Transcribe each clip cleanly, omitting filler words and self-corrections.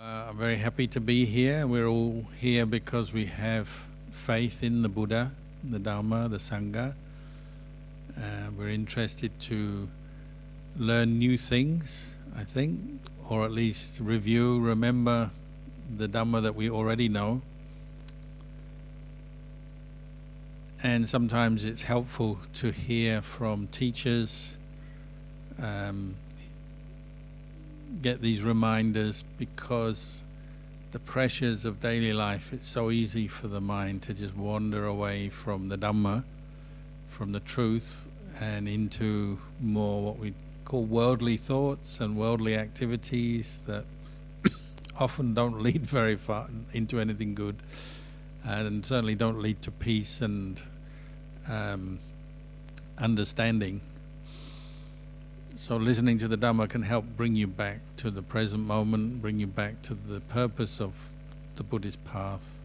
I'm very happy to be here. We're all here because we have faith in the Buddha, the Dhamma, the Sangha. We're interested to learn new things, I think, or at least review, remember the Dhamma that we already know. And sometimes it's helpful to hear from teachers, get these reminders, because the pressures of daily life, it's so easy for the mind to just wander away from the Dhamma, from the truth, and into more what we call worldly thoughts and worldly activities that often don't lead very far into anything good, and certainly don't lead to peace and understanding. So listening to the Dhamma can help bring you back to the present moment, bring you back to the purpose of the Buddhist path.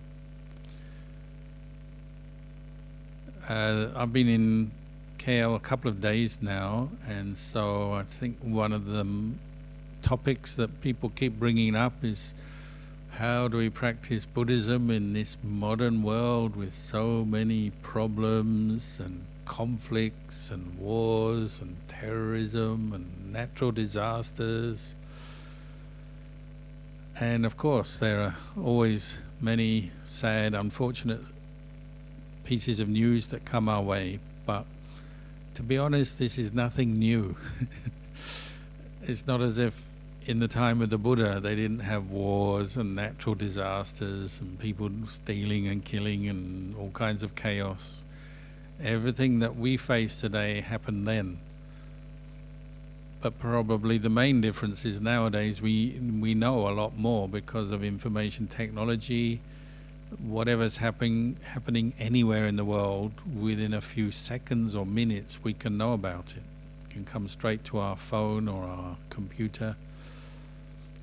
I've been in KL a couple of days now, and so I think one of the topics that people keep bringing up is how do we practice Buddhism in this modern world with so many problems and conflicts and wars and terrorism and natural disasters. And of course there are always many sad, unfortunate pieces of news that come our way, but to be honest, this is nothing new. It's not as if in the time of the Buddha they didn't have wars and natural disasters and people stealing and killing and all kinds of chaos. Everything that we face today happened then. But probably the main difference is nowadays we know a lot more because of information technology. Whatever's happening anywhere in the world, within a few seconds or minutes we can know about it. It can come straight to our phone or our computer.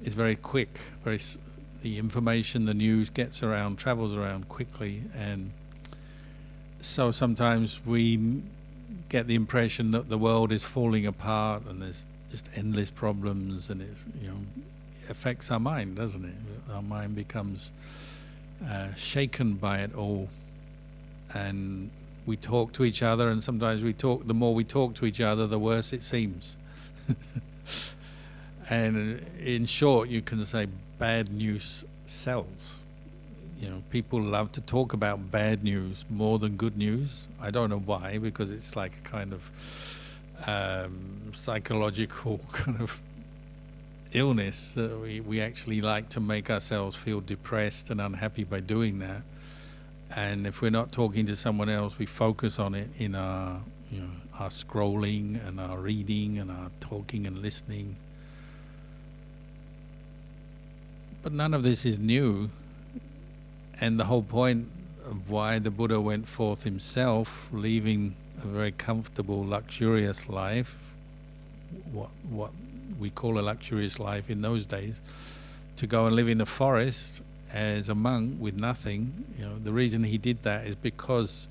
It's very quick. The information, the news gets around, travels around quickly, and so sometimes we get the impression that the world is falling apart and there's just endless problems, and it affects our mind, doesn't it? Our mind becomes shaken by it all, and we talk to each other, and sometimes the more we talk to each other, the worse it seems. And in short, you can say bad news sells. People love to talk about bad news more than good news. I don't know why, because it's like a kind of psychological kind of illness that we actually like to make ourselves feel depressed and unhappy by doing that. And if we're not talking to someone else, we focus on it in our scrolling and our reading and our talking and listening. But none of this is new. And the whole point of why the Buddha went forth himself, leaving a very comfortable, luxurious life, what we call a luxurious life in those days, to go and live in a forest as a monk with nothing, the reason he did that is because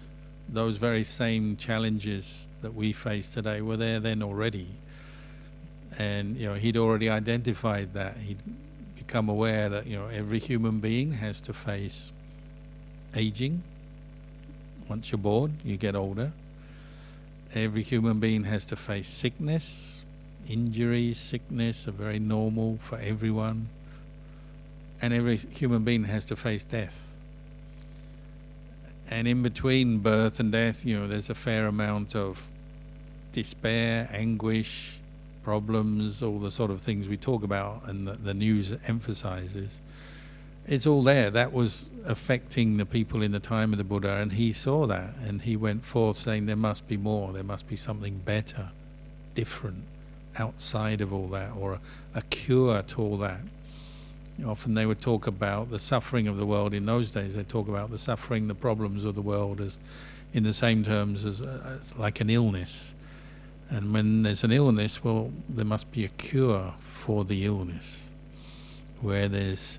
those very same challenges that we face today were there then already. And he'd already identified that. He'd become aware that every human being has to face aging. Once you're born, you get older. Every human being has to face sickness. Injuries, sickness are very normal for everyone. And every human being has to face death. And in between birth and death, there's a fair amount of despair, anguish, problems, all the sort of things we talk about and the news emphasizes. It's all there. That was affecting the people in the time of the Buddha, and he saw that, and he went forth saying there must be more, there must be something better, different, outside of all that, or a cure to all that. Often they would talk about the suffering of the world. In those days they talk about the suffering, the problems of the world as in the same terms as like an illness. And when there's an illness, well, there must be a cure for the illness. Where there's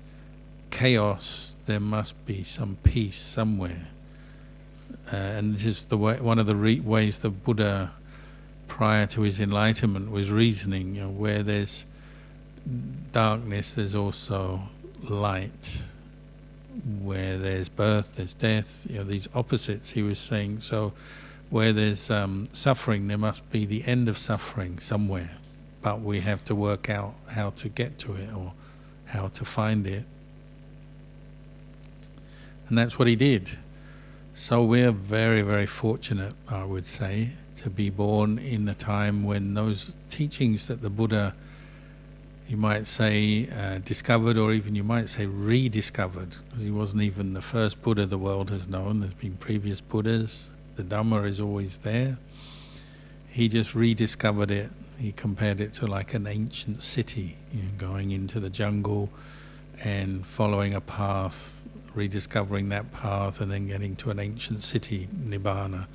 chaos, there must be some peace somewhere. And this is one of the ways the Buddha, prior to his enlightenment, was reasoning. Where there's darkness, there's also light. Where there's birth, there's death, these opposites he was saying. So where there's suffering, there must be the end of suffering somewhere. But we have to work out how to get to it or how to find it. And that's what he did. So we're very, very fortunate, I would say, to be born in a time when those teachings that the Buddha, you might say, discovered, or even you might say rediscovered, because he wasn't even the first Buddha the world has known. There's been previous Buddhas. The Dhamma is always there. He just rediscovered it. He compared it to like an ancient city, going into the jungle and following a path, rediscovering that path, and then getting to an ancient city, Nibbana.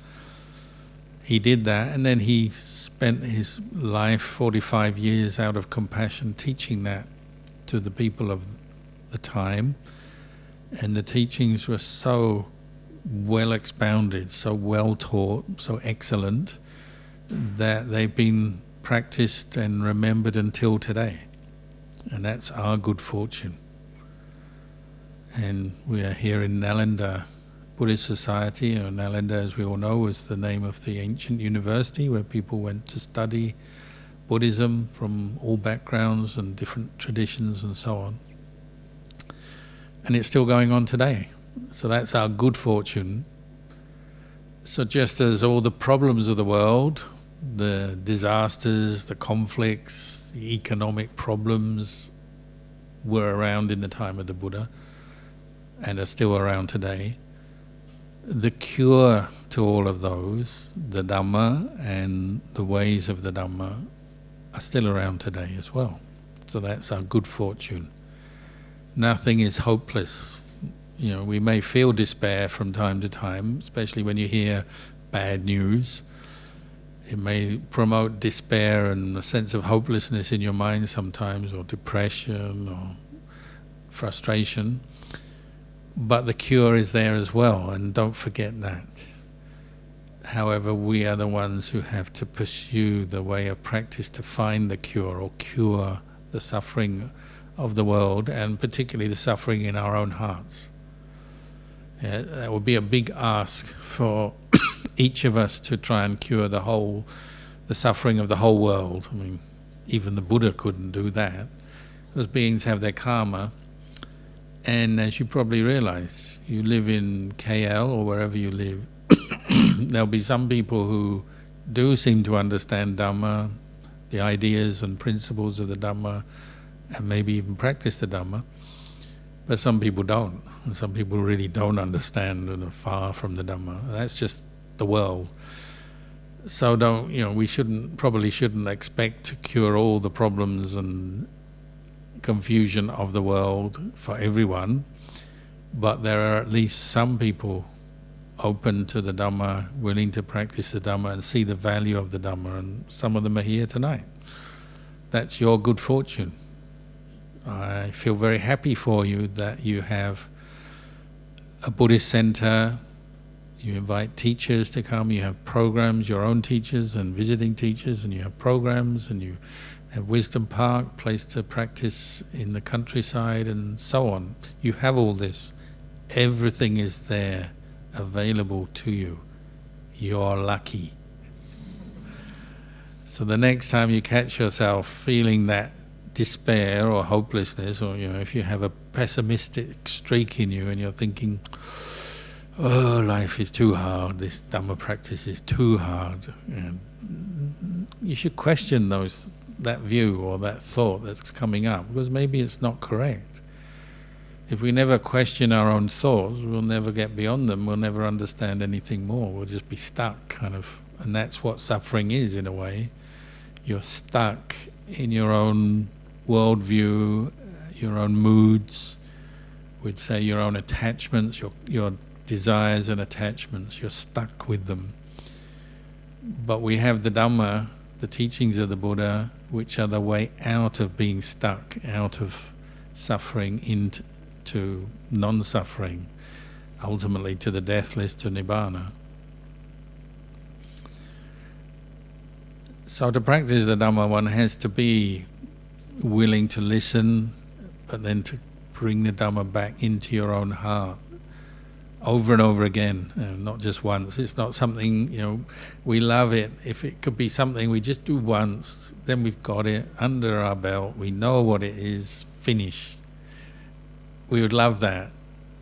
He did that, and then he spent his life, 45 years, out of compassion, teaching that to the people of the time. And the teachings were so well expounded, so well taught, so excellent, that they've been practiced and remembered until today. And that's our good fortune. And we are here in Nalanda Buddhist Society. Nalanda, as we all know, was the name of the ancient university where people went to study Buddhism from all backgrounds and different traditions and so on. And it's still going on today. So that's our good fortune. So just as all the problems of the world, the disasters, the conflicts, the economic problems were around in the time of the Buddha and are still around today, the cure to all of those, the Dhamma and the ways of the Dhamma, are still around today as well. So that's our good fortune. Nothing is hopeless. We may feel despair from time to time, especially when you hear bad news. It may promote despair and a sense of hopelessness in your mind sometimes, or depression or frustration. But the cure is there as well, and don't forget that. However, we are the ones who have to pursue the way of practice to find the cure, or cure the suffering of the world, and particularly the suffering in our own hearts. That would be a big ask for each of us to try and cure the suffering of the whole world. I mean, even the Buddha couldn't do that, because beings have their karma. And as you probably realize, you live in KL or wherever you live, there'll be some people who do seem to understand Dhamma, the ideas and principles of the Dhamma, and maybe even practice the Dhamma, but some people don't. And some people really don't understand and are far from the Dhamma. That's just the world. So we probably shouldn't expect to cure all the problems and confusion of the world for everyone, but there are at least some people open to the Dhamma, willing to practice the Dhamma and see the value of the Dhamma, and some of them are here tonight. That's your good fortune. I feel very happy for you that you have a Buddhist center. You invite teachers to come, you have programs, your own teachers and visiting teachers, and you have programs, and you have Wisdom Park, place to practice in the countryside, and so on. You have all this. Everything is there, available to you. You're lucky. So the next time you catch yourself feeling that despair or hopelessness, or if you have a pessimistic streak in you and you're thinking, oh, life is too hard, this Dhamma practice is too hard, you should question that view or that thought that's coming up, because maybe it's not correct. If we never question our own thoughts, we'll never get beyond them, we'll never understand anything more, we'll just be stuck, and that's what suffering is in a way. You're stuck in your own worldview, your own moods, we'd say your own attachments, your desires and attachments, you're stuck with them. But we have the Dhamma, the teachings of the Buddha, which are the way out of being stuck, out of suffering into non-suffering, ultimately to the deathless, to Nibbana. So to practice the Dhamma, one has to be willing to listen, but then to bring the Dhamma back into your own heart over and over again, not just once. It's not something, we love it. If it could be something we just do once, then we've got it under our belt, we know what it is, finished. We would love that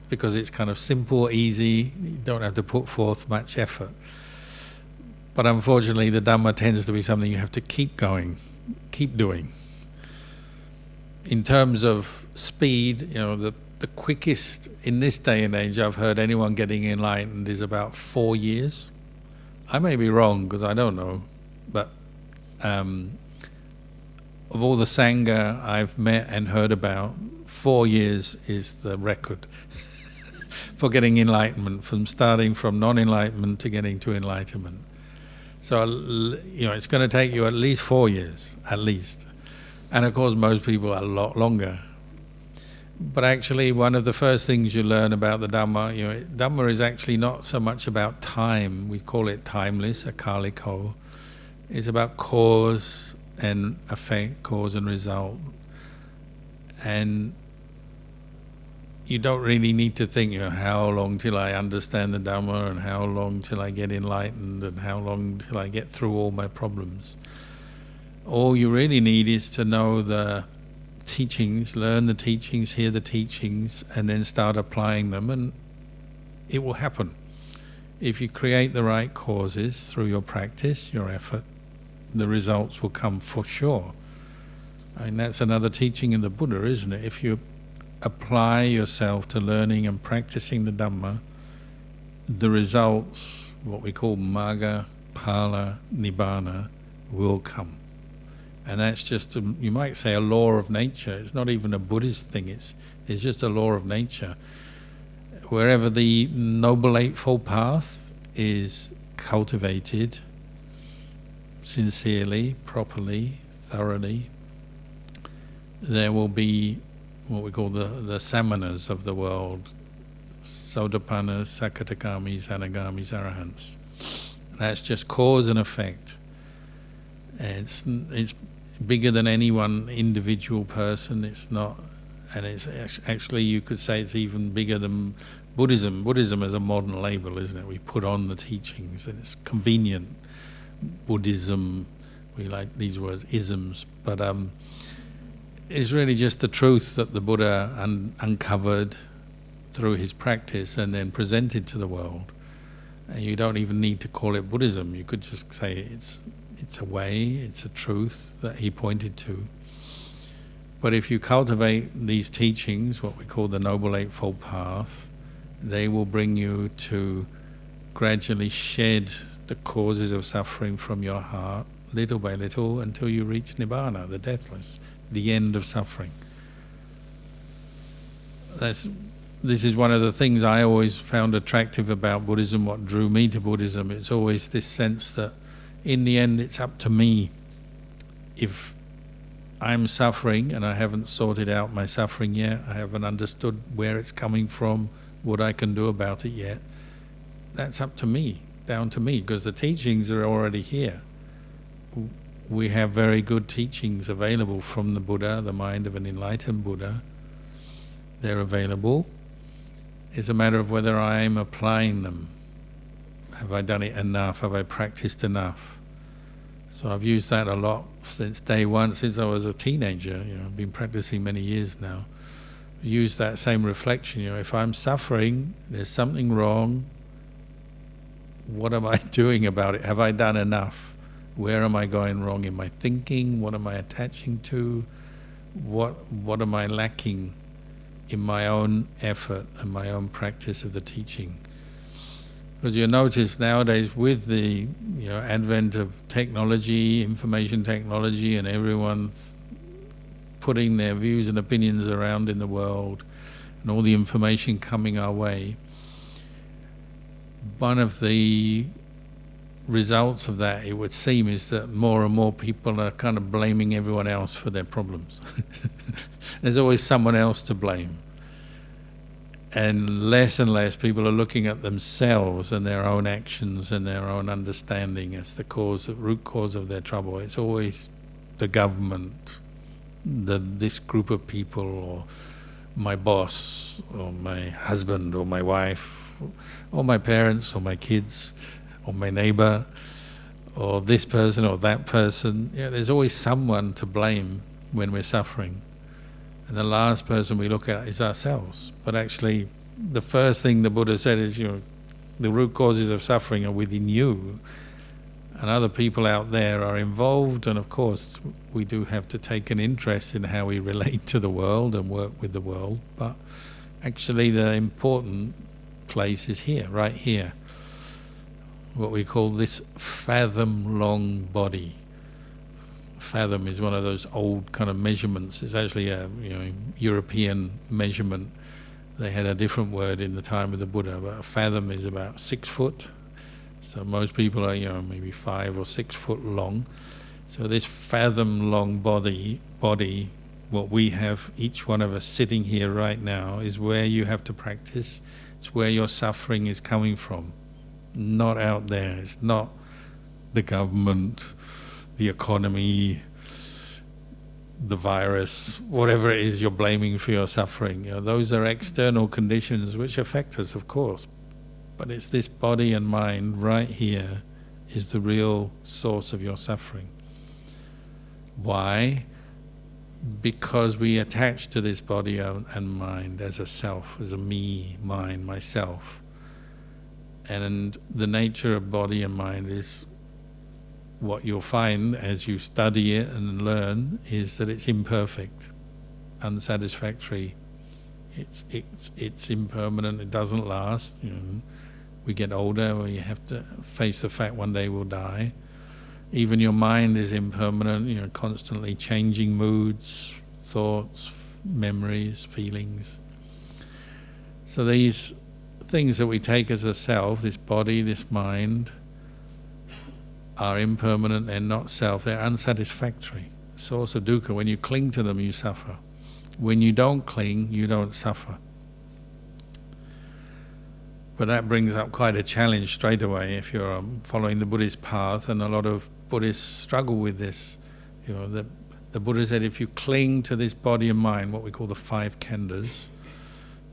because it's kind of simple, easy, you don't have to put forth much effort. But unfortunately the Dhamma tends to be something you have to keep going, keep doing. In terms of speed, the quickest in this day and age I've heard anyone getting enlightened is about 4 years. I may be wrong because I don't know, but of all the Sangha I've met and heard about, 4 years is the record for getting enlightenment, from starting from non-enlightenment to getting to enlightenment. So, it's going to take you at least 4 years, at least. And of course most people are a lot longer. But actually one of the first things you learn about the Dhamma, Dhamma is actually not so much about time. We call it timeless, akaliko. It's about cause and effect, cause and result. And you don't really need to think, how long till I understand the Dhamma, and how long till I get enlightened, and how long till I get through all my problems. All you really need is to know the teachings, learn the teachings, hear the teachings, and then start applying them, and it will happen. If you create the right causes through your practice, your effort, the results will come for sure. And that's another teaching in the Buddha, isn't it? If you apply yourself to learning and practicing the Dhamma, the results, what we call Magga, Phala, Nibbana, will come. And that's just, you might say, a law of nature. It's not even a Buddhist thing, it's just a law of nature. Wherever the Noble Eightfold Path is cultivated sincerely, properly, thoroughly, there will be what we call the samanas of the world, Sotapannas, Sakatagamis, Anagamis, Arahants. That's just cause and effect. It's bigger than any one individual person. It's not, and it's actually, you could say it's even bigger than Buddhism. Buddhism is a modern label, isn't it? We put on the teachings, and it's convenient. Buddhism, we like these words, isms, but it's really just the truth that the Buddha uncovered through his practice and then presented to the world. And you don't even need to call it Buddhism. You could just say it's a way, it's a truth that he pointed to. But if you cultivate these teachings, what we call the Noble Eightfold Path, they will bring you to gradually shed the causes of suffering from your heart, little by little, until you reach Nibbana, the deathless, the end of suffering. This is one of the things I always found attractive about Buddhism, what drew me to Buddhism. It's always this sense that in the end it's up to me. If I'm suffering and I haven't sorted out my suffering yet, I haven't understood where it's coming from, what I can do about it yet, that's up to me, down to me, because the teachings are already here. We have very good teachings available from the Buddha, the mind of an enlightened Buddha. They're available. It's a matter of whether I'm applying them. Have I done it enough? Have I practiced enough? So I've used that a lot since day one, since I was a teenager. I've been practicing many years now. I've used that same reflection. If I'm suffering, there's something wrong. What am I doing about it? Have I done enough? Where am I going wrong in my thinking? What am I attaching to? What am I lacking in my own effort and my own practice of the teaching? Because you notice nowadays with the advent of technology, information technology, and everyone's putting their views and opinions around in the world, and all the information coming our way, one of the results of that, it would seem, is that more and more people are kind of blaming everyone else for their problems. There's always someone else to blame. And less people are looking at themselves and their own actions and their own understanding as the root cause of their trouble. It's always the government, this group of people, or my boss, or my husband, or my wife, or my parents, or my kids, or my neighbor, or this person or that person. Yeah, there's always someone to blame when we're suffering. And the last person we look at is ourselves. But actually, the first thing the Buddha said is, the root causes of suffering are within you, and other people out there are involved. And of course, we do have to take an interest in how we relate to the world and work with the world. But actually, the important place is here, right here. What we call this fathom-long body. Fathom is one of those old kind of measurements. It's actually a European measurement. They had a different word in the time of the Buddha, but a fathom is about 6 foot. So most people are maybe 5 or 6 foot long. So this fathom-long body, what we have, each one of us sitting here right now, is where you have to practice. It's where your suffering is coming from. Not out there. It's not the government, the economy, the virus, whatever it is you're blaming for your suffering. Those are external conditions which affect us, of course. But it's this body and mind right here is the real source of your suffering. Why? Because we attach to this body and mind as a self, as a me, mine, myself. And the nature of body and mind is, what you'll find as you study it and learn, is that it's imperfect, unsatisfactory. It's impermanent. It doesn't last. We get older, we have to face the fact one day we'll die. Even your mind is impermanent. Constantly changing moods, thoughts, memories, feelings. So these things that we take as a self, this body, this mind, are impermanent and not self. They're unsatisfactory. Source of dukkha. When you cling to them, you suffer. When you don't cling, you don't suffer. But that brings up quite a challenge straight away if you're following the Buddhist path, and a lot of Buddhists struggle with this. The Buddha said, if you cling to this body and mind, what we call the 5 khandhas,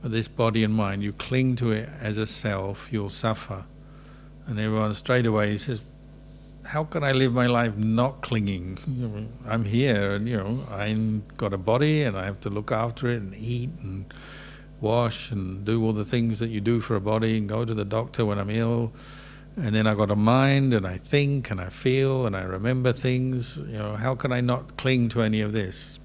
this body and mind, you cling to it as a self, you'll suffer. And everyone straight away says, how can I live my life not clinging? I'm here, and I've got a body, and I have to look after it and eat and wash and do all the things that you do for a body, and go to the doctor when I'm ill. And then I've got a mind, and I think and I feel and I remember things. How can I not cling to any of this?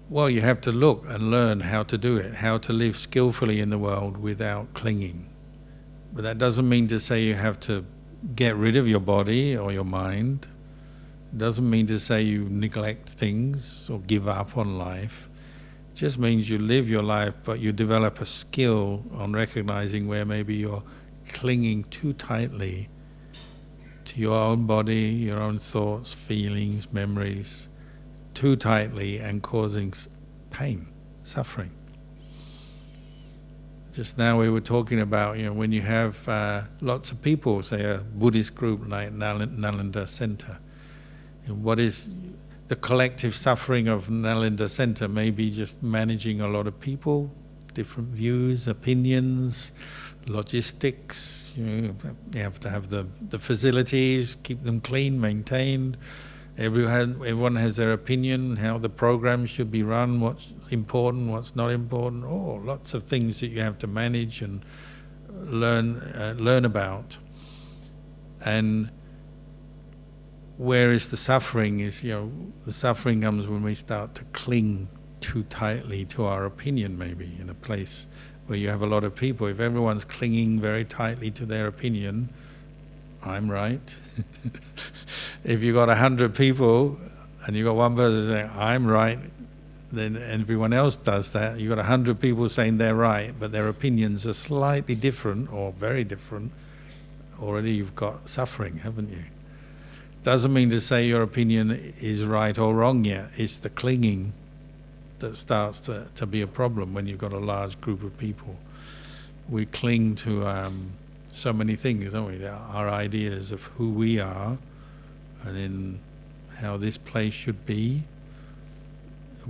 Well, you have to look and learn how to do it, how to live skillfully in the world without clinging. But that doesn't mean to say you have to get rid of your body or your mind. It doesn't mean to say you neglect things or give up on life. It just means you live your life, but you develop a skill on recognizing where maybe you're clinging too tightly to your own body, your own thoughts, feelings, memories, too tightly, and causing pain, suffering. Just now we were talking about, when you have lots of people, say a Buddhist group like Nalanda Center, what is the collective suffering of Nalanda Center? Maybe just managing a lot of people, different views, opinions, logistics. You have to have the facilities, keep them clean, maintained. Everyone has their opinion, how the program should be run, what's important, what's not important. Lots of things that you have to manage and learn about. And where is the suffering? The suffering comes when we start to cling too tightly to our opinion, maybe, in a place where you have a lot of people. If everyone's clinging very tightly to their opinion, I'm right. If you've got 100 people and you've got one person saying, I'm right, then everyone else does that. You've got 100 people saying they're right, but their opinions are slightly different or very different. Already you've got suffering, haven't you? Doesn't mean to say your opinion is right or wrong yet. It's the clinging that starts to be a problem when you've got a large group of people. We cling to so many things, don't we? Our ideas of who we are, and then how this place should be,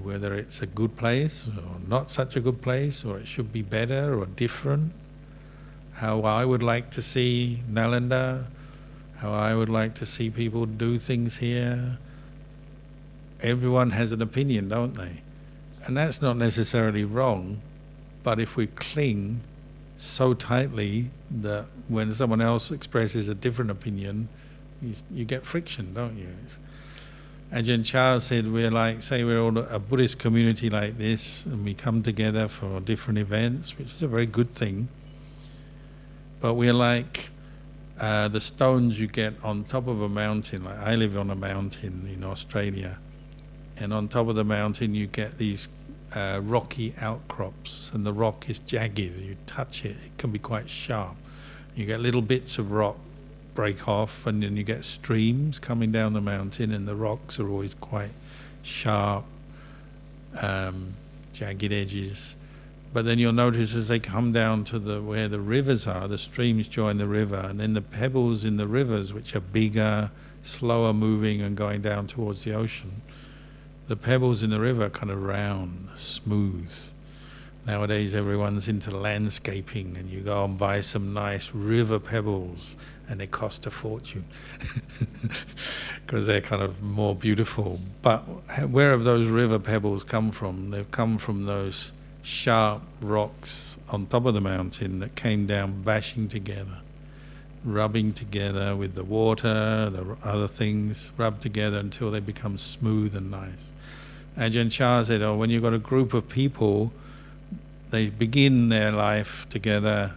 whether it's a good place or not such a good place, or it should be better or different, how I would like to see Nalanda, how I would like to see people do things here. Everyone has an opinion, don't they? And that's not necessarily wrong, but if we cling so tightly that when someone else expresses a different opinion, you get friction, don't you? Ajahn Chah said, we're like, say we're all a Buddhist community like this, and we come together for different events, which is a very good thing, but we're like the stones you get on top of a mountain. Like I live on a mountain in Australia, and on top of the mountain you get these rocky outcrops, and the rock is jagged. You touch it, it can be quite sharp. You get little bits of rock break off, and then you get streams coming down the mountain, and the rocks are always quite sharp, jagged edges. But then you'll notice as they come down to where the rivers are, the streams join the river, and then the pebbles in the rivers, which are bigger, slower moving and going down towards the ocean, the pebbles in the river are kind of round, smooth. Nowadays everyone's into landscaping, and you go and buy some nice river pebbles and they cost a fortune because they're kind of more beautiful. But where have those river pebbles come from? They've come from those sharp rocks on top of the mountain that came down bashing together, rubbing together with the water, the other things, rub together until they become smooth and nice. Ajahn Chah said, when you've got a group of people, they begin their life together,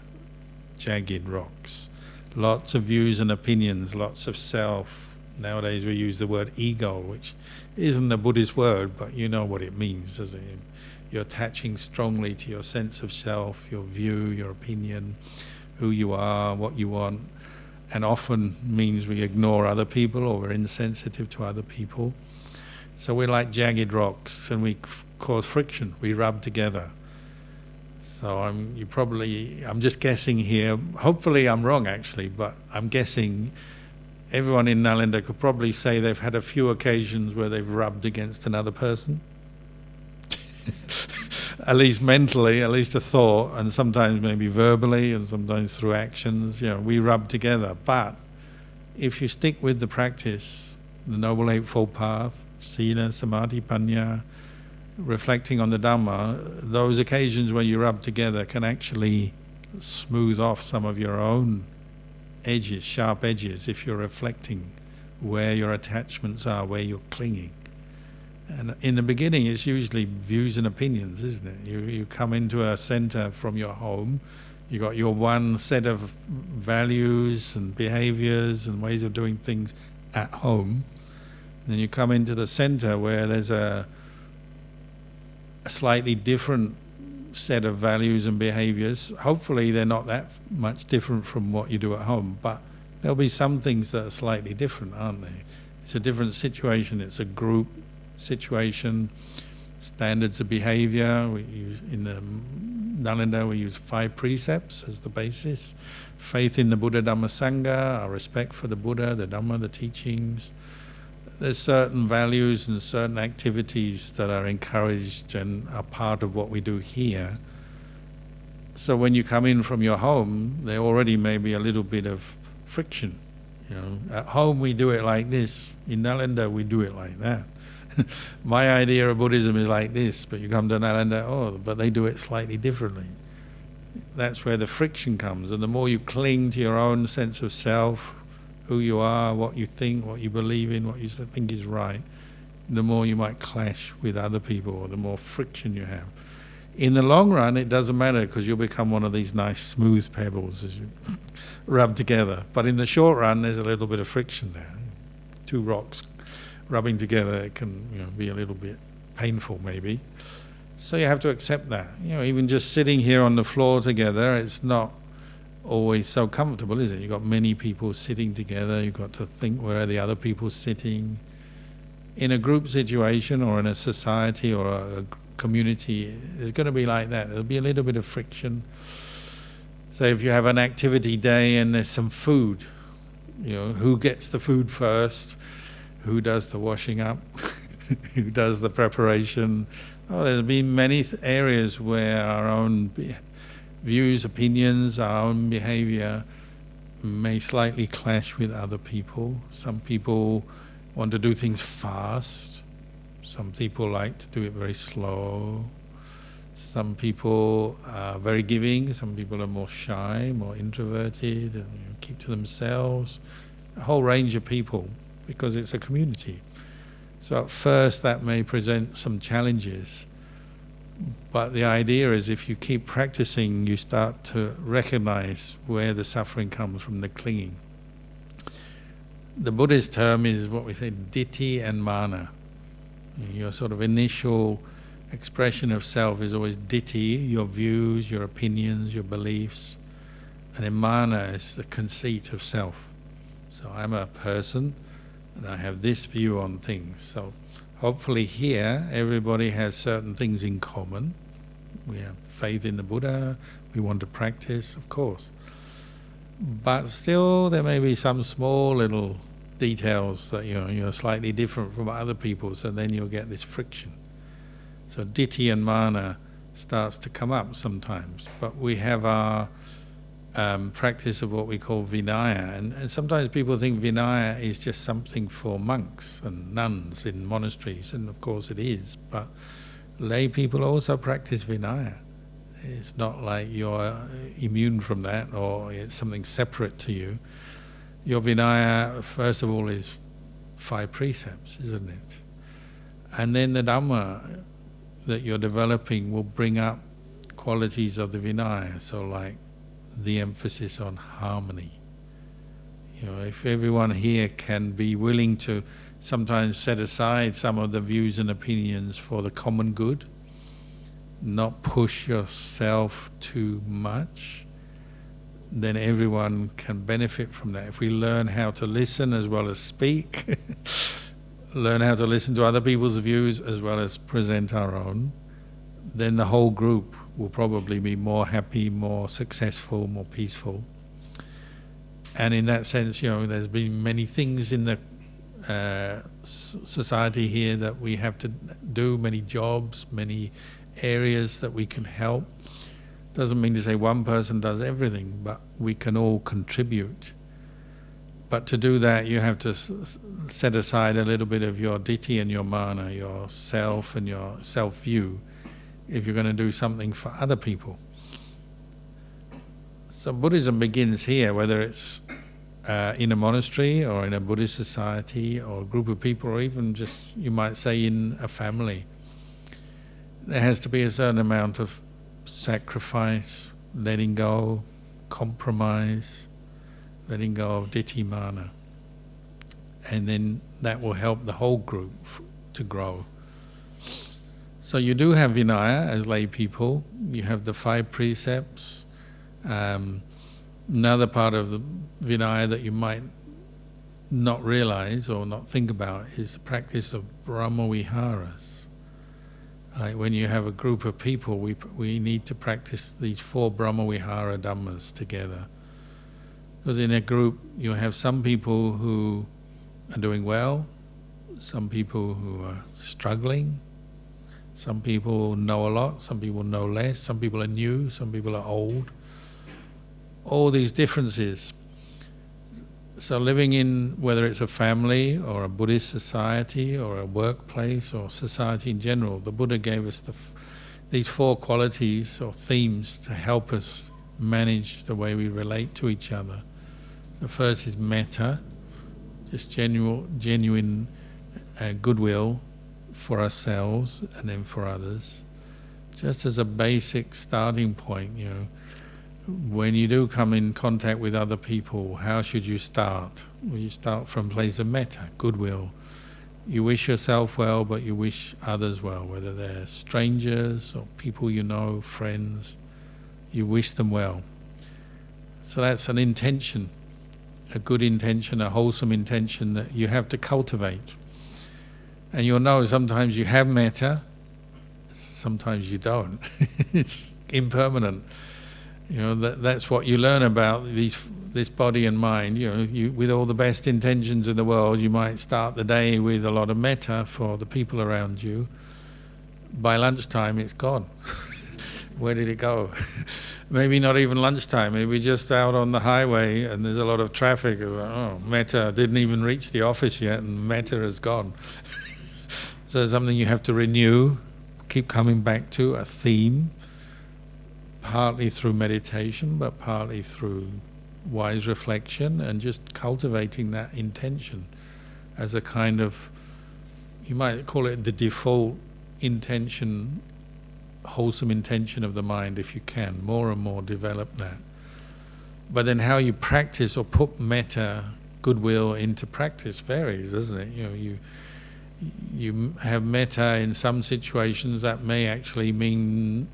jagged rocks. Lots of views and opinions, lots of self. Nowadays we use the word ego, which isn't a Buddhist word, but you know what it means, doesn't it? You're attaching strongly to your sense of self, your view, your opinion, who you are, what you want, and often means we ignore other people or we're insensitive to other people. So we're like jagged rocks, and we cause friction, we rub together. So I'm just guessing here, hopefully I'm wrong actually, but I'm guessing everyone in Nalanda could probably say they've had a few occasions where they've rubbed against another person. At least mentally, at least a thought, and sometimes maybe verbally, and sometimes through actions, we rub together. But if you stick with the practice, the Noble Eightfold Path, Sila, Samadhi, Panya, reflecting on the Dhamma, those occasions when you rub together can actually smooth off some of your own edges, sharp edges, if you're reflecting where your attachments are, where you're clinging. And in the beginning it's usually views and opinions, isn't it? You come into a center from your home, you got your one set of values and behaviors and ways of doing things at home. Then you come into the center where there's a slightly different set of values and behaviors. Hopefully they're not that much different from what you do at home, but there'll be some things that are slightly different, aren't they? It's a different situation, it's a group situation, standards of behavior. We use, in the Nalanda we use 5 precepts as the basis. Faith in the Buddha, Dhamma, Sangha, our respect for the Buddha, the Dhamma, the teachings. There's certain values and certain activities that are encouraged and are part of what we do here. So when you come in from your home, there already may be a little bit of friction. At home we do it like this, in Nalanda we do it like that. My idea of Buddhism is like this, but you come to Nalanda, but they do it slightly differently. That's where the friction comes, and the more you cling to your own sense of self, who you are, what you think, what you believe in, what you think is right, the more you might clash with other people, or the more friction you have. In the long run, it doesn't matter, because you'll become one of these nice smooth pebbles as you rub together. But in the short run, there's a little bit of friction there. 2 rocks rubbing together, it can be a little bit painful maybe. So you have to accept that. Even just sitting here on the floor together, it's not always so comfortable, is it? You've got many people sitting together, you've got to think where are the other people sitting. In a group situation or in a society or a community, it's going to be like that. There'll be a little bit of friction. So if you have an activity day and there's some food, who gets the food first? Who does the washing up? who does the preparation. Oh, there's been many areas where our own views, opinions, our own behavior may slightly clash with other people. Some people want to do things fast. Some people like to do it very slow. Some people are very giving. Some people are more shy, more introverted, and keep to themselves. A whole range of people, because it's a community. So at first that may present some challenges, but the idea is if you keep practicing, you start to recognize where the suffering comes from, the clinging. The Buddhist term is what we say, ditthi and mana. Your sort of initial expression of self is always ditthi, your views, your opinions, your beliefs, and then mana is the conceit of self. So I'm a person, and I have this view on things. So hopefully here everybody has certain things in common. We have faith in the Buddha, we want to practice, of course. But still there may be some small little details that you're slightly different from other people, so then you'll get this friction. So ditthi and mana starts to come up sometimes. But we have our practice of what we call vinaya, and sometimes people think vinaya is just something for monks and nuns in monasteries, and of course it is, but lay people also practice vinaya. It's not like you're immune from that or it's something separate to you. Your vinaya, first of all, is 5 precepts, isn't it? And then the Dhamma that you're developing will bring up qualities of the vinaya, so like the emphasis on harmony. If everyone here can be willing to sometimes set aside some of the views and opinions for the common good, not push yourself too much, then everyone can benefit from that. If we learn how to listen as well as speak, learn how to listen to other people's views as well as present our own, then the whole group will probably be more happy, more successful, more peaceful. And in that sense, there's been many things in the society here that we have to do, many jobs, many areas that we can help. Doesn't mean to say one person does everything, but we can all contribute. But to do that, you have to set aside a little bit of your ditthi and your mana, your self and your self-view, if you're going to do something for other people. So Buddhism begins here, whether it's in a monastery or in a Buddhist society or a group of people, or even just, you might say, in a family. There has to be a certain amount of sacrifice, letting go, compromise, letting go of ditthi mana. And then that will help the whole group to grow. So you do have Vinaya as lay people. You have the 5 precepts. Another part of the Vinaya that you might not realize or not think about is the practice of Brahmaviharas. Like when you have a group of people, we need to practice these 4 Brahmavihara Dhammas together. Because in a group, you have some people who are doing well, some people who are struggling, some people know a lot, some people know less, some people are new, some people are old. All these differences. So living in, whether it's a family or a Buddhist society or a workplace or society in general, the Buddha gave us these 4 qualities or themes to help us manage the way we relate to each other. The first is metta, just genuine goodwill for ourselves and then for others. Just as a basic starting point, when you do come in contact with other people, how should you start? Well, you start from a place of metta, goodwill. You wish yourself well, but you wish others well, whether they're strangers or people you know, friends. You wish them well. So that's an intention, a good intention, a wholesome intention that you have to cultivate. And you'll know sometimes you have metta, sometimes you don't. It's impermanent. That's what you learn about this this body and mind, you with all the best intentions in the world, you might start the day with a lot of metta for the people around you. By lunchtime, it's gone. Where did it go? Maybe not even lunchtime, maybe just out on the highway and there's a lot of traffic. It's like, oh, metta didn't even reach the office yet and metta is gone. So it's something you have to renew, keep coming back to, a theme, partly through meditation, but partly through wise reflection and just cultivating that intention as a kind of, you might call it the default intention, wholesome intention of the mind if you can, more and more develop that. But then how you practice or put metta, goodwill into practice varies, doesn't it? You have metta in some situations that may actually mean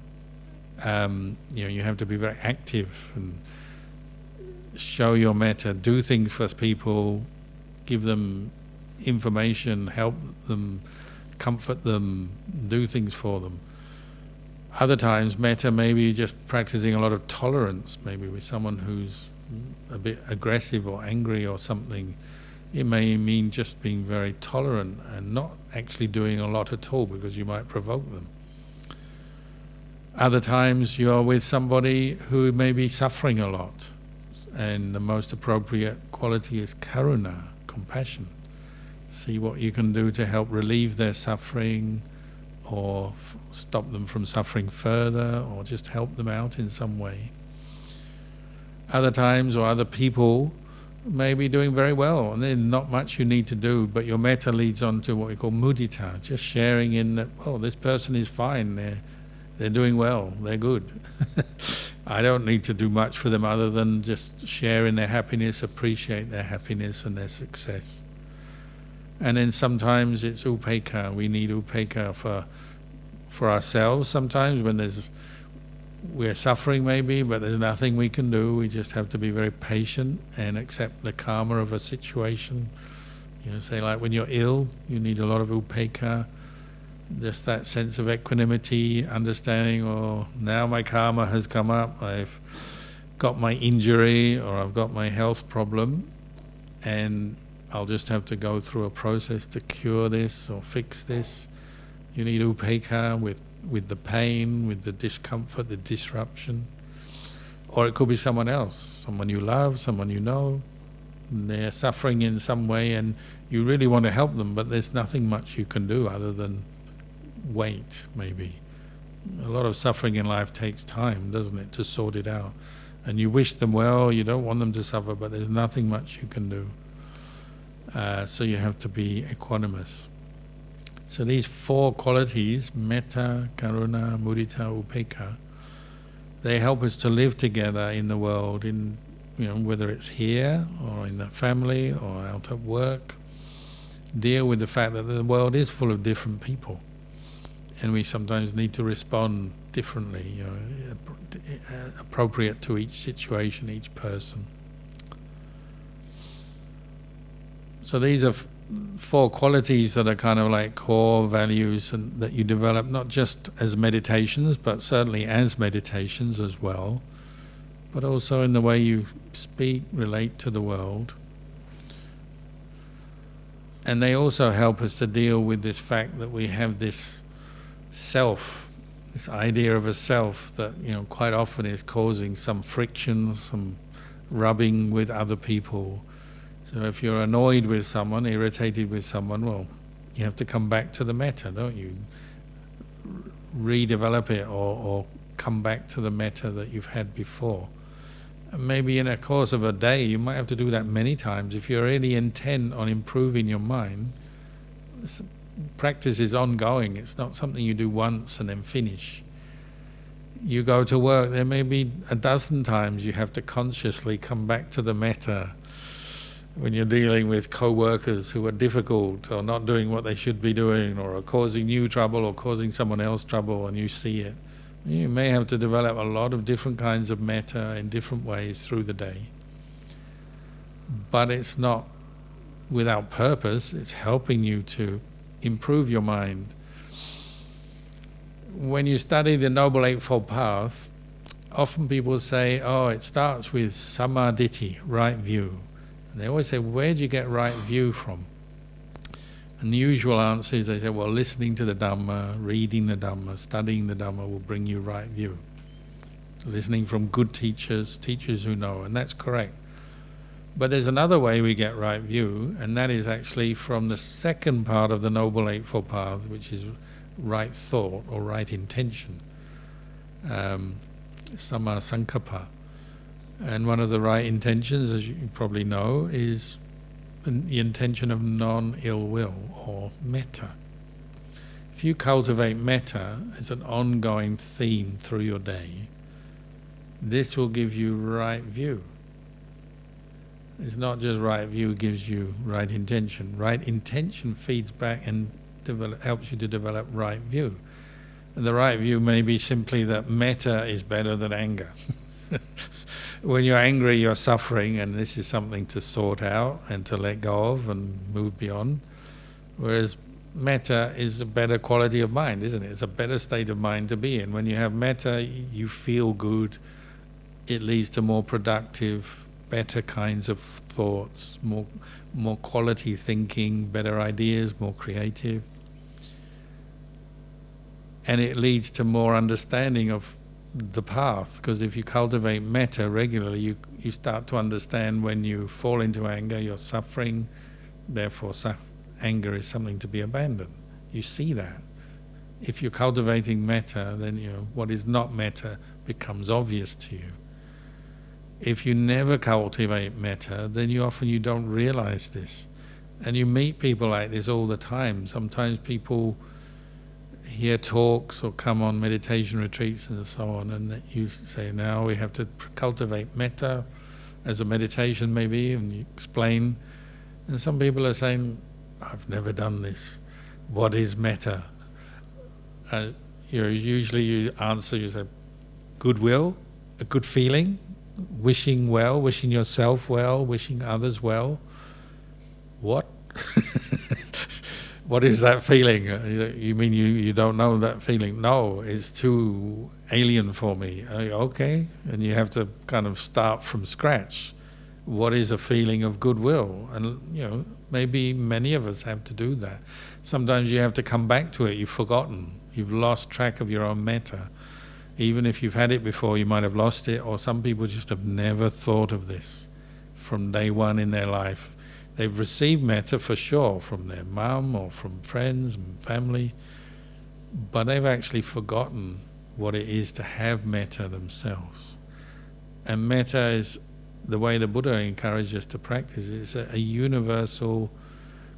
you have to be very active and show your metta, do things for people, give them information, help them, comfort them, do things for them. Other times metta may be just practicing a lot of tolerance, maybe with someone who's a bit aggressive or angry or something. It may mean just being very tolerant and not actually doing a lot at all because you might provoke them. Other times you are with somebody who may be suffering a lot, and the most appropriate quality is karuna, compassion. See what you can do to help relieve their suffering or stop them from suffering further, or just help them out in some way. Other times, or other people may be doing very well and there's not much you need to do, but your metta leads on to what we call mudita, just sharing in that, oh, this person is fine, they're doing well, they're good. I don't need to do much for them other than just share in their happiness, appreciate their happiness and their success. And then sometimes it's upekkha. We need upekkha for ourselves sometimes when we're suffering maybe, but there's nothing we can do. We just have to be very patient and accept the karma of a situation. Say like when you're ill, you need a lot of upekkha, just that sense of equanimity, understanding, oh, now my karma has come up, I've got my injury or I've got my health problem, and I'll just have to go through a process to cure this or fix this. You need upekkha with the pain, with the discomfort, the disruption. Or it could be someone else, someone you love, someone you know, and they're suffering in some way and you really want to help them, but there's nothing much you can do other than wait, maybe. A lot of suffering in life takes time, doesn't it, to sort it out. And you wish them well, you don't want them to suffer, but there's nothing much you can do. So you have to be equanimous. So these four qualities, metta, karuna, mudita, upekkha, they help us to live together in the world, in whether it's here or in the family or out at work. Deal with the fact that the world is full of different people, and we sometimes need to respond differently, appropriate to each situation, each person. So these are four qualities that are kind of like core values and that you develop not just as meditations, but certainly as meditations as well, but also in the way you speak, relate to the world. And they also help us to deal with this fact that we have this self, this idea of a self that quite often is causing some friction, some rubbing with other people. So if you're annoyed with someone, irritated with someone, well, you have to come back to the metta, don't you? Redevelop it or come back to the metta that you've had before. And maybe in a course of a day, you might have to do that many times. If you're really intent on improving your mind, this practice is ongoing. It's not something you do once and then finish. You go to work, there may be a dozen times you have to consciously come back to the metta. When you're dealing with co-workers who are difficult or not doing what they should be doing or are causing you trouble or causing someone else trouble and you see it, you may have to develop a lot of different kinds of metta in different ways through the day. But it's not without purpose, it's helping you to improve your mind. When you study the Noble Eightfold Path, often people say, oh, it starts with samadhi, right view. And they always say, where do you get right view from? And the usual answer is they say, well, listening to the Dhamma, reading the Dhamma, studying the Dhamma will bring you right view. Listening from good teachers, teachers who know, and that's correct. But there's another way we get right view, and that is actually from the second part of the Noble Eightfold Path, which is right thought or right intention, samma sankappa. And one of the right intentions, as you probably know, is the intention of non-ill will, or metta. If you cultivate metta as an ongoing theme through your day, this will give you right view. It's not just right view gives you right intention. Right intention feeds back and helps you to develop right view. And the right view may be simply that metta is better than anger. When you're angry, you're suffering, and this is something to sort out and to let go of and move beyond. Whereas metta is a better quality of mind, isn't it? It's a better state of mind to be in. When you have metta, you feel good. It leads to more productive, better kinds of thoughts, more quality thinking, better ideas, more creative. And it leads to more understanding of the path, because if you cultivate metta regularly, you start to understand when you fall into anger, you're suffering, therefore anger is something to be abandoned. You see that. If you're cultivating metta, then what is not metta becomes obvious to you. If you never cultivate metta, then you don't realize this. And you meet people like this all the time. Sometimes people hear talks or come on meditation retreats and so on, and you say, now we have to cultivate metta as a meditation maybe, and you explain. And some people are saying, I've never done this. What is metta? Usually you answer, you say, goodwill, a good feeling, wishing well, wishing yourself well, wishing others well. What? What is that feeling? You mean you don't know that feeling? No, it's too alien for me. Okay, and you have to kind of start from scratch. What is a feeling of goodwill? And maybe many of us have to do that. Sometimes you have to come back to it. You've forgotten. You've lost track of your own metta. Even if you've had it before, you might have lost it, or some people just have never thought of this from day one in their life. They've received metta for sure from their mum or from friends and family, but they've actually forgotten what it is to have metta themselves. And metta is the way the Buddha encouraged us to practice. It's a universal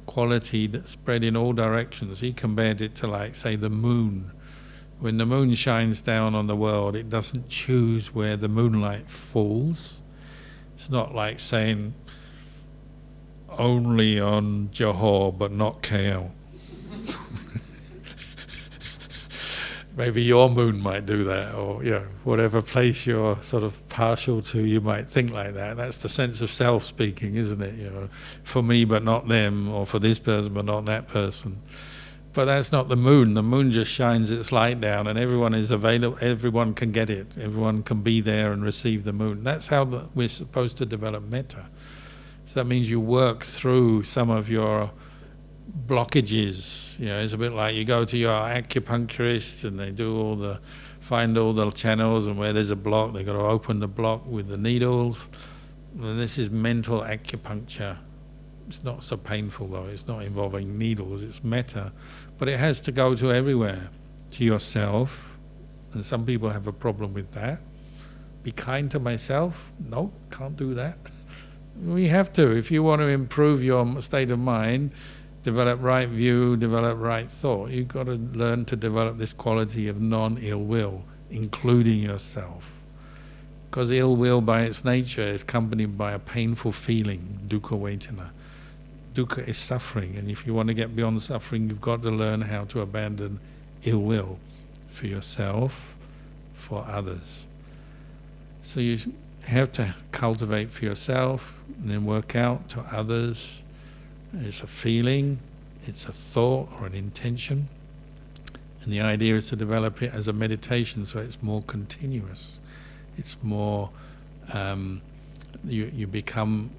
quality that's spread in all directions. He compared it to, like, say, the moon. When the moon shines down on the world, it doesn't choose where the moonlight falls. It's not like saying, only on Johor but not KL. Maybe your moon might do that, or whatever place you're sort of partial to, you might think like that. That's the sense of self speaking, isn't it? For me but not them, or for this person but not that person. But that's not the moon. The moon just shines its light down, and everyone is available. Everyone can get it. Everyone can be there and receive the moon. That's how we're supposed to develop metta. So that means you work through some of your blockages. It's a bit like you go to your acupuncturist and they find all the channels, and where there's a block, they've got to open the block with the needles. And this is mental acupuncture. It's not so painful though. It's not involving needles. It's metta. But it has to go to everywhere, to yourself. And some people have a problem with that. Be kind to myself? No, can't do that. We have to. If you want to improve your state of mind, develop right view, develop right thought, you've got to learn to develop this quality of non-ill will, including yourself. Because ill will by its nature is accompanied by a painful feeling, dukkha vedana. Dukkha is suffering, and if you want to get beyond suffering, you've got to learn how to abandon ill will for yourself, for others. So you have to cultivate for yourself and then work out to others. It's a feeling, it's a thought or an intention, and the idea is to develop it as a meditation so it's more continuous. It's more, you become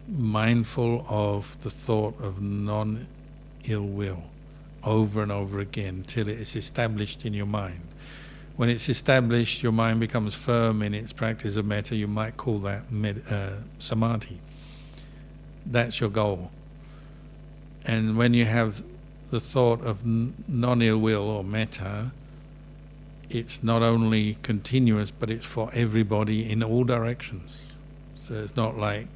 mindful of the thought of non-ill will over and over again till it is established in your mind. When it's established, your mind becomes firm in its practice of metta. You might call that samadhi. That's your goal. And when you have the thought of non-ill will or metta, it's not only continuous, but it's for everybody in all directions. So it's not like,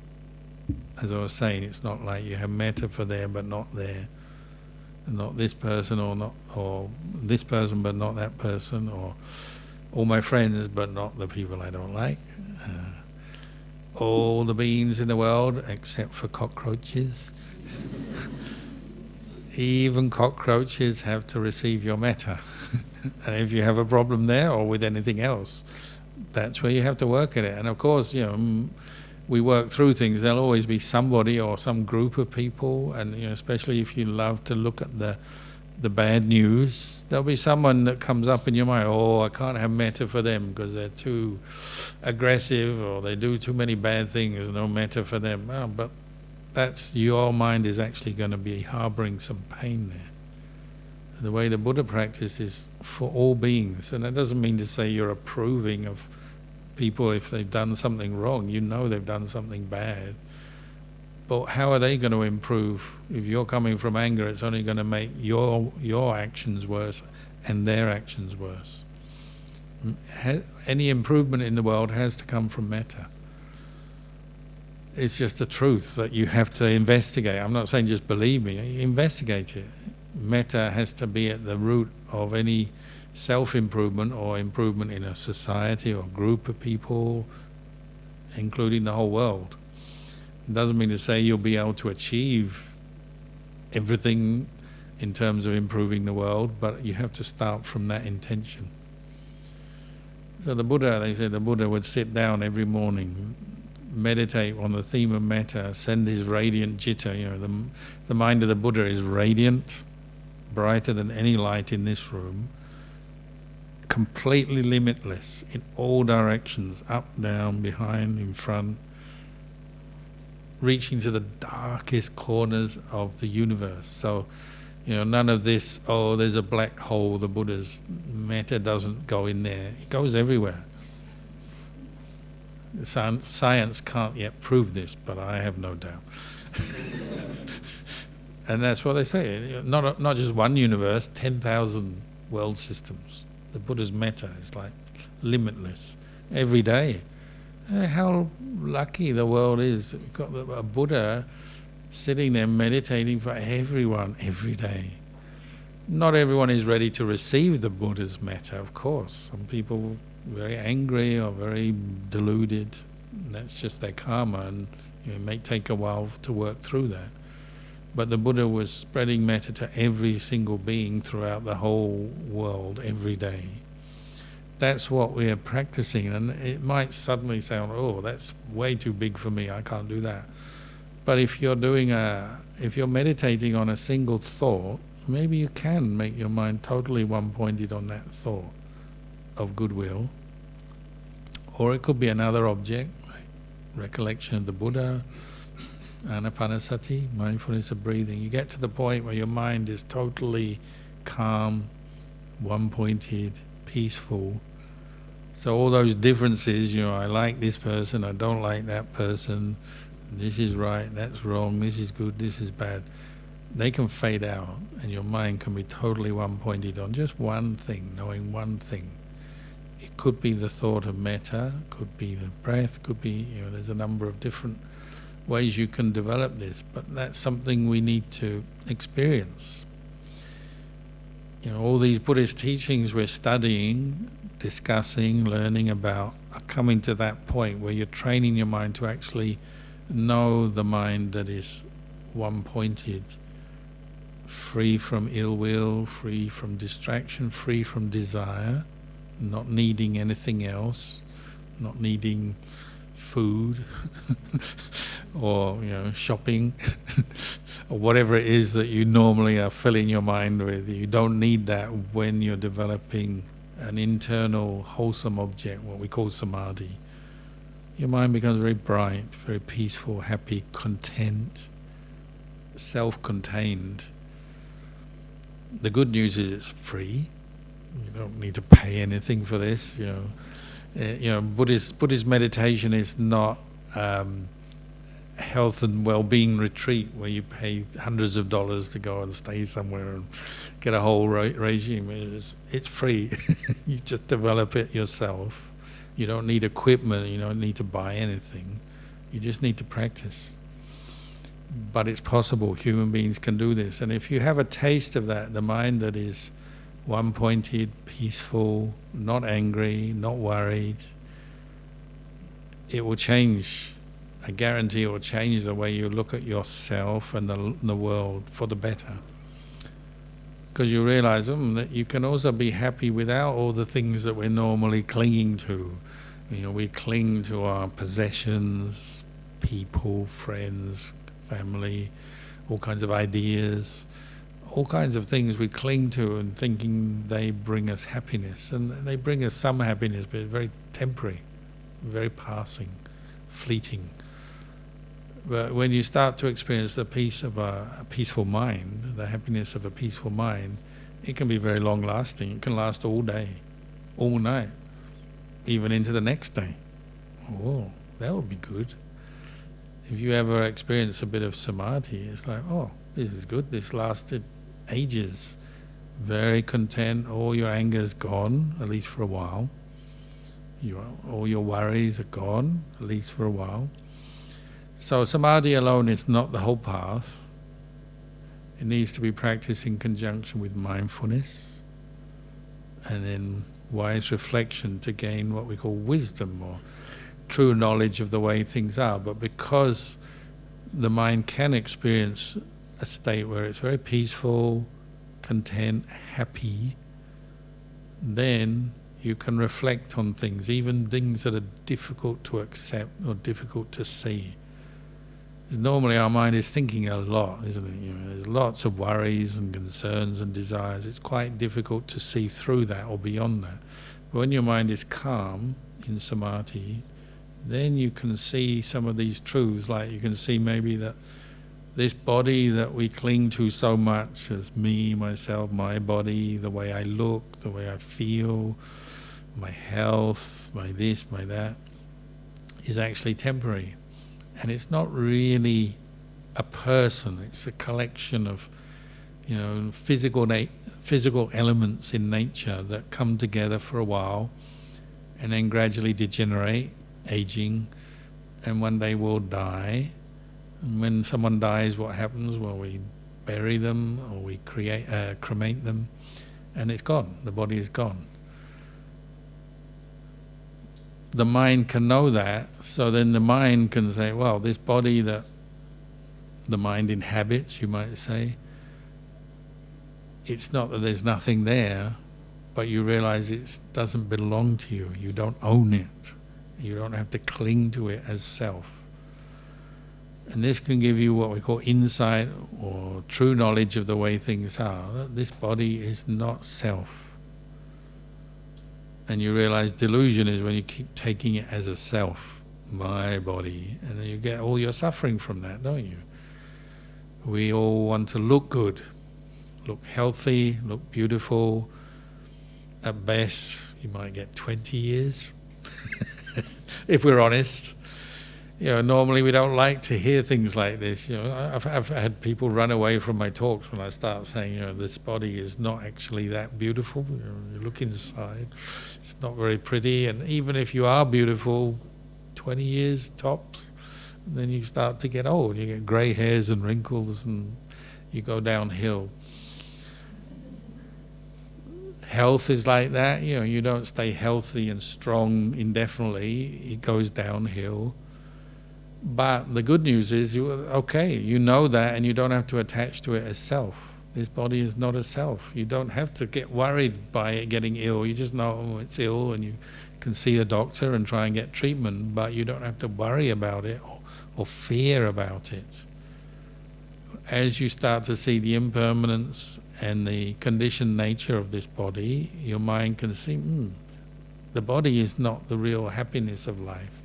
as I was saying, it's not like you have metta for there but not there, and not this person or this person but not that person, or all my friends but not the people I don't like, all the beings in the world except for cockroaches. Even cockroaches have to receive your metta. And if you have a problem there or with anything else, that's where you have to work at it. And of course, we work through things. There'll always be somebody or some group of people, and especially if you love to look at the bad news, there'll be someone that comes up in your mind, oh, I can't have metta for them because they're too aggressive or they do too many bad things, no metta for them. Oh, but that's, your mind is actually going to be harboring some pain there. The way the Buddha practiced is for all beings, and that doesn't mean to say you're approving of people if they've done something wrong. You know they've done something bad, but how are they going to improve? If you're coming from anger, it's only going to make your actions worse and their actions worse. Any improvement in the world has to come from metta. It's just the truth that you have to investigate. I'm not saying just believe me, investigate it. Metta has to be at the root of any self-improvement or improvement in a society or group of people, including the whole world. It doesn't mean to say you'll be able to achieve everything in terms of improving the world, but you have to start from that intention. So the Buddha, they say the Buddha would sit down every morning, meditate on the theme of metta, send his radiant citta. The mind of the Buddha is radiant, brighter than any light in this room, completely limitless in all directions, up, down, behind, in front, reaching to the darkest corners of the universe. So, none of this, oh, there's a black hole, the Buddha's metta doesn't go in there. It goes everywhere. Science can't yet prove this, but I have no doubt. And that's what they say. Not just one universe, 10,000 world systems. The Buddha's metta is like limitless. Every day. How lucky the world is. You've got a Buddha sitting there meditating for everyone every day. Not everyone is ready to receive the Buddha's metta, of course. Some people are very angry or very deluded. That's just their karma, and it may take a while to work through that. But the Buddha was spreading metta to every single being throughout the whole world every day. That's what we are practicing, and it might suddenly sound, oh, that's way too big for me, I can't do that. But if you're meditating on a single thought, maybe you can make your mind totally one-pointed on that thought of goodwill. Or it could be another object, like recollection of the Buddha, anapanasati, mindfulness of breathing. You get to the point where your mind is totally calm, one-pointed, peaceful. So all those differences, I like this person, I don't like that person, this is right, that's wrong, this is good, this is bad, they can fade out, and your mind can be totally one-pointed on just one thing, knowing one thing. It could be the thought of metta, could be the breath, could be, there's a number of different ways you can develop this, but that's something we need to experience. All these Buddhist teachings we're studying, discussing, learning about, are coming to that point where you're training your mind to actually know the mind that is one-pointed, free from ill will, free from distraction, free from desire, not needing anything else, not needing food or shopping or whatever it is that you normally are filling your mind with. You don't need that when you're developing an internal wholesome object, what we call samadhi, your mind becomes very bright, very peaceful, happy, content, self-contained. The good news is it's free. You don't need to pay anything for this. Buddhist meditation is not health and well-being retreat where you pay hundreds of dollars to go and stay somewhere and get a whole regime. It's free. You just develop it yourself. You don't need equipment. You don't need to buy anything. You just need to practice. But it's possible. Human beings can do this. And if you have a taste of that, the mind that is one-pointed, peaceful, not angry, not worried, it will change. I guarantee it will change the way you look at yourself and the world for the better. Because you realize that you can also be happy without all the things that we're normally clinging to. We cling to our possessions, people, friends, family, all kinds of ideas, all kinds of things we cling to and thinking they bring us happiness. And they bring us some happiness, but it's very temporary, very passing, fleeting. But when you start to experience the peace of a peaceful mind, the happiness of a peaceful mind, it can be very long-lasting. It can last all day, all night, even into the next day. Oh, that would be good. If you ever experience a bit of samadhi, it's like, oh, this is good. This lasted ages. Very content. All your anger's gone, at least for a while. All your worries are gone, at least for a while. So samadhi alone is not the whole path. It needs to be practiced in conjunction with mindfulness and then wise reflection to gain what we call wisdom or true knowledge of the way things are. But because the mind can experience a state where it's very peaceful, content, happy, then you can reflect on things, even things that are difficult to accept or difficult to see. Normally our mind is thinking a lot, isn't it? There's lots of worries and concerns and desires. It's quite difficult to see through that or beyond that. But when your mind is calm in samadhi, then you can see some of these truths, like you can see maybe that this body that we cling to so much as me, myself, my body, the way I look, the way I feel, my health, my this, my that, is actually temporary. And it's not really a person, it's a collection of physical elements in nature that come together for a while and then gradually degenerate, aging, and one day will die. And when someone dies, what happens? Well, we bury them or we cremate them, and it's gone, the body is gone. The mind can know that, so then the mind can say, well, this body that the mind inhabits, you might say, it's not that there's nothing there, but you realize it doesn't belong to you. You don't own it. You don't have to cling to it as self. And this can give you what we call insight or true knowledge of the way things are. That this body is not self. And you realize delusion is when you keep taking it as a self, my body, and then you get all your suffering from that, don't you? We all want to look good, look healthy, look beautiful. At best, you might get 20 years, if we're honest. Normally we don't like to hear things like this. I've had people run away from my talks when I start saying, this body is not actually that beautiful. You look inside, it's not very pretty. And even if you are beautiful, 20 years tops, then you start to get old. You get grey hairs and wrinkles and you go downhill. Health is like that. You don't stay healthy and strong indefinitely. It goes downhill. But the good news is, you know that and you don't have to attach to it as self. This body is not a self. You don't have to get worried by it getting ill. You just know it's ill and you can see a doctor and try and get treatment, but you don't have to worry about it or fear about it. As you start to see the impermanence and the conditioned nature of this body, your mind can see, the body is not the real happiness of life.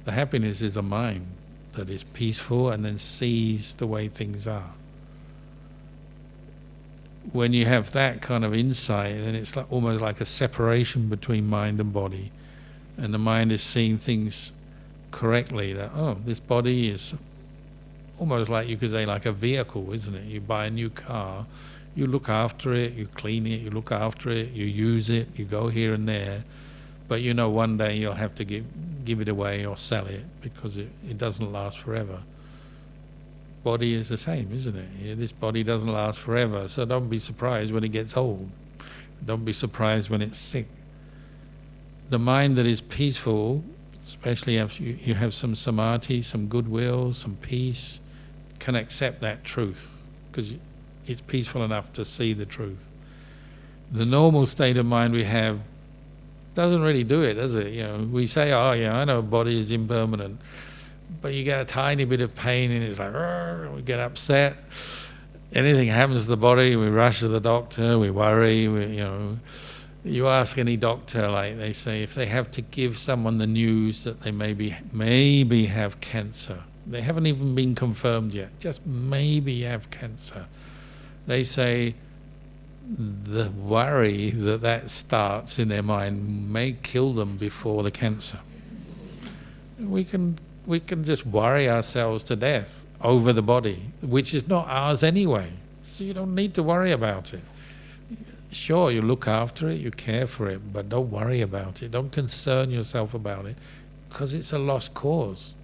The happiness is a mind that is peaceful and then sees the way things are. When you have that kind of insight, then it's like, almost like a separation between mind and body, and the mind is seeing things correctly, that, oh, this body is almost like, you could say, like a vehicle, isn't it? You buy a new car, you look after it, you clean it, you look after it, you use it, you go here and there, but you know one day you'll have to give it away or sell it, because it doesn't last forever. Body is the same, isn't it? Yeah, this body doesn't last forever, so don't be surprised when it gets old. Don't be surprised when it's sick. The mind that is peaceful, especially if you have some samadhi, some goodwill, some peace, can accept that truth, because it's peaceful enough to see the truth. The normal state of mind we have doesn't really do it, does it? You know, we say, oh yeah, I know body is impermanent, but you get a tiny bit of pain and it's like, we get upset. Anything happens to the body, we rush to the doctor, we worry, you ask any doctor, like they say, if they have to give someone the news that they maybe have cancer, they haven't even been confirmed yet, just maybe have cancer, they say the worry that starts in their mind may kill them before the cancer. We can just worry ourselves to death over the body, which is not ours anyway, so you don't need to worry about it. Sure, you look after it, you care for it, but don't worry about it, don't concern yourself about it, because it's a lost cause.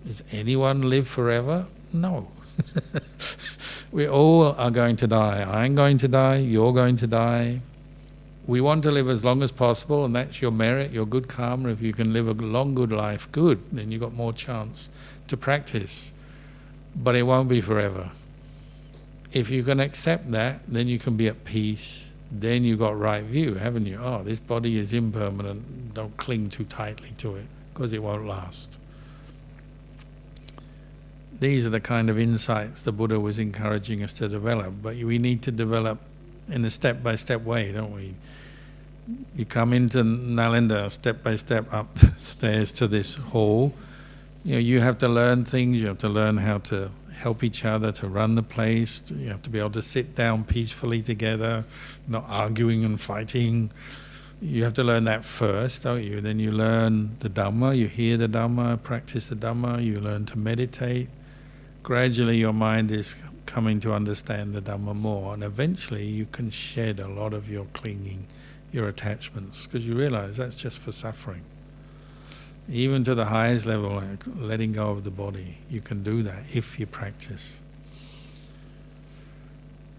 Does anyone live forever? No. We all are going to die. I'm going to die, you're going to die. We want to live as long as possible, and that's your merit, your good karma. If you can live a long, good life, good, then you've got more chance to practice. But it won't be forever. If you can accept that, then you can be at peace. Then you've got right view, haven't you? Oh, this body is impermanent. Don't cling too tightly to it, because it won't last. These are the kind of insights the Buddha was encouraging us to develop, but we need to develop in a step-by-step way, don't we? You come into Nalanda step-by-step up the stairs to this hall. You have to learn things, you have to learn how to help each other, to run the place, you have to be able to sit down peacefully together, not arguing and fighting. You have to learn that first, don't you? Then you learn the Dhamma, you hear the Dhamma, practice the Dhamma, you learn to meditate. Gradually your mind is coming to understand the Dhamma more, and eventually you can shed a lot of your clinging, your attachments, because you realize that's just for suffering. Even to the highest level, like letting go of the body, you can do that if you practice.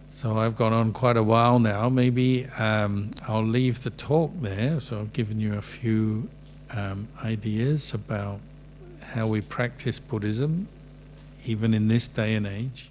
So I've gone on quite a while now. Maybe I'll leave the talk there. So I've given you a few ideas about how we practice Buddhism, even in this day and age.